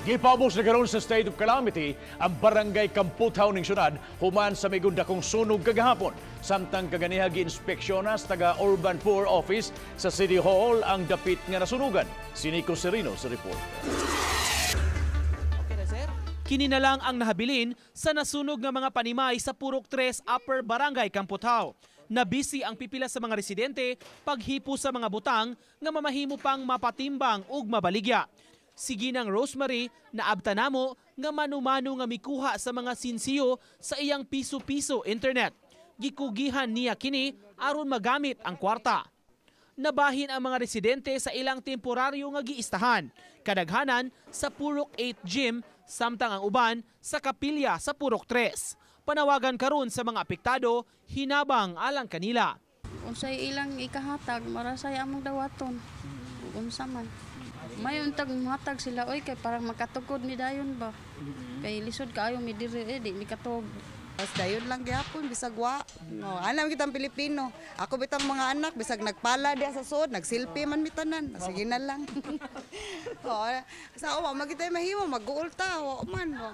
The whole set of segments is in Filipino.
Gipamos na karon sa state of calamity ang barangay Kamputhaw ning syudad human sa may gundakong sunog kagahapon. Samtang kaganiha gi-inspeksyonas taga Urban Poor Office sa City Hall ang dapit nga nasunugan. Si Nico Serino sa report. Kini na lang ang nahabilin sa nasunog nga mga panimay sa Purok 3 Upper Barangay Kamputhaw. Nabisi ang pipila sa mga residente paghipo sa mga butang nga mamahimo pang mapatimbang ug mabaligya. Sige ng Rosemary na abtanamo nga manumano nga mikuha sa mga sinsiyo sa iyang piso-piso internet. Gikugihan niya kini aron magamit ang kwarta. Nabahin ang mga residente sa ilang temporaryo nga giistahan, kadaghanan sa Purok 8 Gym, samtang ang uban sa kapilya sa Purok 3. Panawagan karon sa mga apektado, hinabang alang kanila. Unsay ilang ikahatag, marasay among dawaton. Unsa man. May untag matag sila oy kay parang makatukod ni dayon ba. Kay lisod kaayo mi diri di mi katog. As dayon lang gyapon bisag wa. No, alam kitang Pilipino. Ako bitang mga anak bisag nagpala diha sa suod, nagsilpi man mi tanan. Sige na lang. Sa wa magitay mahimo mag-uulta, wa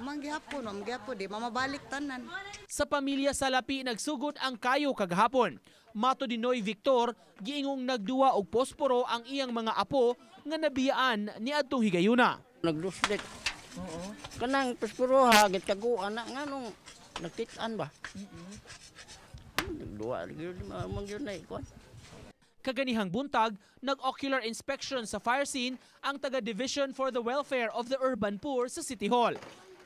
man gyapon, di mamabalik tanan. Sa pamilya Salapi nagsugod ang kayo kagahapon. Mato Dinoy Victor giingong nagduwa og posporo ang iyang mga apo nga nabiyaan ni adtong higayuna. Nagduslit. Kanang posporo hagit kaguan na nganong nagtitan ba? Nagduwa man gyud na ikon. Kaganihang buntag, nag-ocular inspection sa fire scene ang taga-Division for the Welfare of the Urban Poor sa City Hall.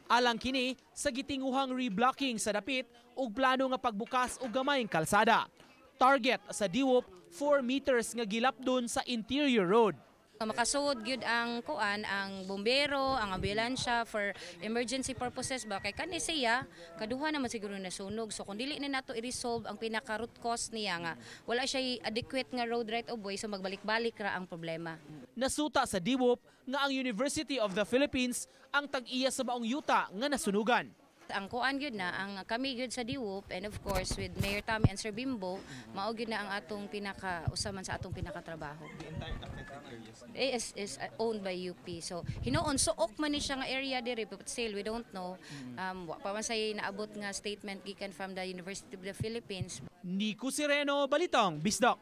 Alang kini sa gitinguhang reblocking sa dapit ug plano nga pagbukas og gamayng kalsada. Target sa DWUP 4 meters nga gilapdon sa interior road. Makasuod gyud ang kuan, ang bombero, ang ambulansya for emergency purposes ba kay kani siya kaduha naman siguro nasunog. So kung dili na nato i-resolve ang pinaka root cause niya nga wala siya adequate nga road right of way, so magbalik-balik ra ang problema. Nasuta sa DWUP nga ang University of the Philippines ang tag-iya sa maong yuta nga nasunugan. Ang kuan gyud na ang kami gyud sa DWUP and of course with Mayor Tammy and Sir Bimbo mao gyud na ang atong pinaka-usaman sa atong pinaka-trabaho. Is owned by UP. So hinuon suok man ni siya nga area diri but still we don't know. Wa pa man say naabot nga statement gikan from the University of the Philippines. Nico Sereno, Balitang Bisdak.